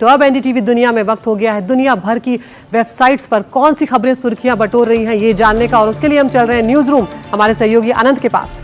तो अब एनडीटीवी दुनिया में वक्त हो गया है दुनिया भर की वेबसाइट्स पर कौन सी खबरें सुर्खियां बटोर रही हैं ये जानने का, और उसके लिए हम चल रहे हैं न्यूज रूम हमारे सहयोगी अनंत के पास।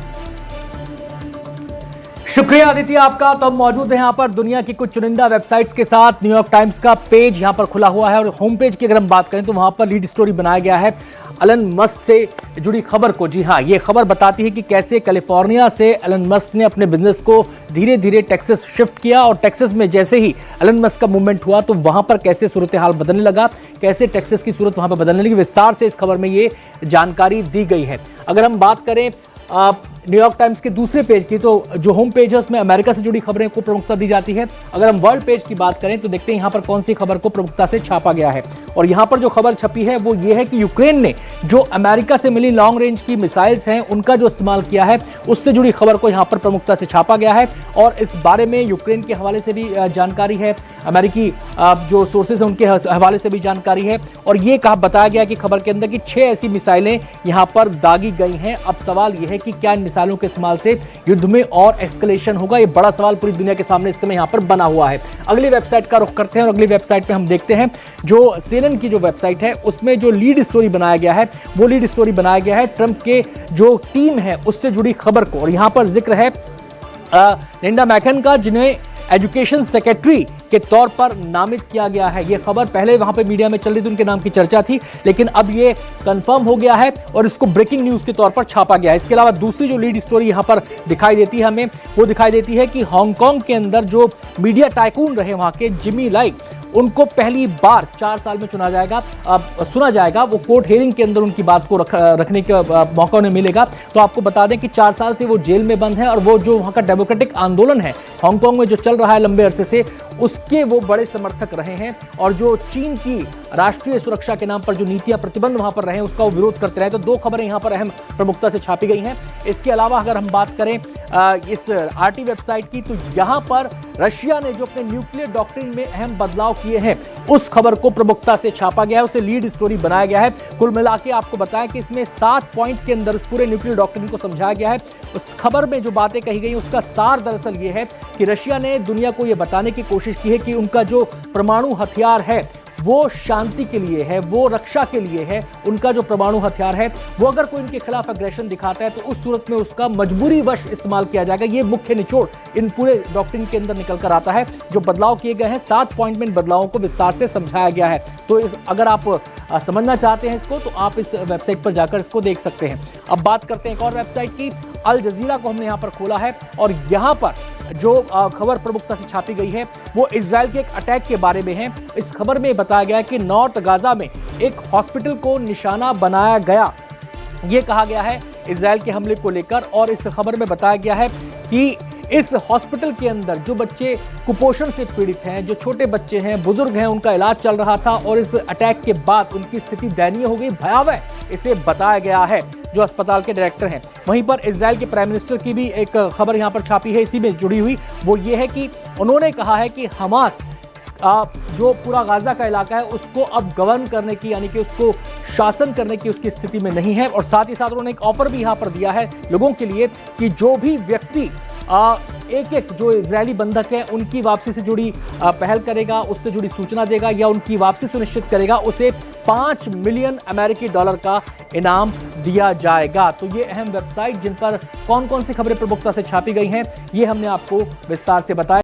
शुक्रिया आदित्य आपका। तो हम मौजूद हैं यहाँ पर दुनिया की कुछ चुनिंदा वेबसाइट्स के साथ। न्यूयॉर्क टाइम्स का पेज यहाँ पर खुला हुआ है और होम पेज की अगर हम बात करें तो वहां पर लीड स्टोरी बनाया गया है एलन मस्क से जुड़ी खबर को। जी हाँ, ये खबर बताती है कि कैसे कैलिफोर्निया से एलन मस्क ने अपने बिजनेस को धीरे धीरे टेक्सास शिफ्ट किया और टेक्सास में जैसे ही एलन मस्क का मूवमेंट हुआ तो वहां पर कैसे सूरत हाल बदलने लगा, कैसे टेक्सास की सूरत वहां पर बदलने लगी। विस्तार से इस खबर में ये जानकारी दी गई है। अगर हम बात करें न्यूयॉर्क टाइम्स के दूसरे पेज की, तो जो होम पेज है उसमें अमेरिका से जुड़ी खबरें को प्रमुखता दी जाती है। अगर हम वर्ल्ड पेज की बात करें तो देखते हैं यहाँ पर कौन सी खबर को प्रमुखता से छापा गया है। और यहाँ पर जो खबर छपी है वो ये है कि यूक्रेन ने जो अमेरिका से मिली लॉन्ग रेंज की मिसाइल्स हैं उनका जो इस्तेमाल किया है उससे जुड़ी खबर को यहाँ पर प्रमुखता से छापा गया है। और इस बारे में यूक्रेन के हवाले से भी जानकारी है, अमेरिकी जो सोर्सेज हैं उनके हवाले से भी जानकारी है। और ये कहा बताया गया कि खबर के अंदर कि 6 ऐसी मिसाइलें यहाँ पर दागी गई हैं। अब सवाल यह है कि क्या इन मिसाइलों के इस्तेमाल से युद्ध में और एस्केलेशन होगा, ये बड़ा सवाल पूरी दुनिया के सामने इस समय यहाँ पर बना हुआ है। अगली वेबसाइट का रुख करते हैं और अगली वेबसाइट पे हम देखते हैं जो CNN की जो वेबसाइट है उसमें जो लीड स्टोरी बनाया गया है वो लीड स्टोरी बनाया गया है ट्रंप के जो टीम है उससे जुड़ी खबर को। और यहाँ पर जिक्र है लिंडा मैकन का, जिन्हें एजुकेशन सेक्रेटरी के तौर पर नामित किया गया है। यह खबर पहले वहां पे मीडिया में चल रही थी, उनके नाम की चर्चा थी, लेकिन अब ये कंफर्म हो गया है और इसको ब्रेकिंग न्यूज के तौर पर छापा गया है। इसके अलावा दूसरी जो लीड स्टोरी यहां पर दिखाई देती है हमें, वो दिखाई देती है कि हांगकांग के अंदर जो मीडिया टाइकून रहे वहां के जिमी लाई, उनको पहली बार 4 साल में सुना जाएगा। वो कोर्ट हियरिंग के अंदर उनकी बात को रखने का मौका उन्हें मिलेगा। तो आपको बता दें कि 4 साल से वो जेल में बंद है और वो जो वहां का डेमोक्रेटिक आंदोलन है हांगकांग में जो चल रहा है लंबे अरसे से, उसके वो बड़े समर्थक रहे हैं। और जो चीन की राष्ट्रीय सुरक्षा के नाम पर जो नीतियां प्रतिबंध वहां पर रहे उसका वो विरोध करते रहे। तो 2 खबरें यहां पर अहम प्रमुखता से छापी गई हैं। इसके अलावा अगर हम बात करें इस आरटी वेबसाइट की, तो यहां पर रशिया ने जो अपने न्यूक्लियर डॉक्ट्रिन में अहम बदलाव किए हैं उस खबर को प्रमुखता से छापा गया है, उसे लीड स्टोरी बनाया गया है। कुल मिला के आपको बताया कि इसमें 7 पॉइंट के अंदर पूरे न्यूक्लियर डॉक्ट्रिन को समझाया गया है। उस खबर में जो बातें कही गई उसका सार दरअसल ये है कि रशिया ने दुनिया को यह बताने की कोशिश की है कि उनका जो परमाणु हथियार है वो शांति के लिए है, वो रक्षा के लिए है। उनका जो परमाणु हथियार है वो अगर कोई इनके खिलाफ एग्रेशन दिखाता है तो उस सूरत में उसका मजबूरी वश इस्तेमाल किया जाएगा। ये मुख्य निचोड़ इन पूरे डॉक्ट्रिन के अंदर निकल कर आता है। जो बदलाव किए गए हैं 7 पॉइंट में इन बदलावों को विस्तार से समझाया गया है। तो अगर आप समझना चाहते हैं इसको तो आप इस वेबसाइट पर जाकर इसको देख सकते हैं। अब बात करते हैं एक और वेबसाइट की, अल जजीरा को हमने यहाँ पर खोला है और यहाँ पर जो खबर प्रमुखता से छापी गई है वो इजराइल के एक अटैक के बारे में है। इस खबर में बताया गया है कि नॉर्थ गाजा में एक हॉस्पिटल को निशाना बनाया गया, ये कहा गया है इजराइल के हमले को लेकर। और इस खबर में बताया गया है कि इस हॉस्पिटल के अंदर जो बच्चे कुपोषण से पीड़ित हैं, जो छोटे बच्चे हैं, बुजुर्ग हैं, उनका इलाज चल रहा था और इस अटैक के बाद उनकी स्थिति दयनीय हो गई, भयावह इसे बताया गया है जो अस्पताल के डायरेक्टर हैं। वहीं पर इजराइल के प्राइम मिनिस्टर की भी एक खबर यहां पर छापी है इसी में जुड़ी हुई, वो ये है कि उन्होंने कहा है कि हमास जो पूरा गाजा का इलाका है उसको अब गवर्न करने की, यानी कि उसको शासन करने की उसकी स्थिति में नहीं है। और साथ ही साथ उन्होंने एक ऑफर भी यहां पर दिया है लोगों के लिए कि जो भी व्यक्ति एक जो इजरायली बंधक है उनकी वापसी से जुड़ी पहल करेगा, उससे जुड़ी सूचना देगा या उनकी वापसी सुनिश्चित करेगा, उसे $5 मिलियन अमेरिकी डॉलर का इनाम दिया जाएगा। तो ये अहम वेबसाइट जिन पर कौन कौन सी खबरें प्रमुखता से छापी गई हैं ये हमने आपको विस्तार से बताया।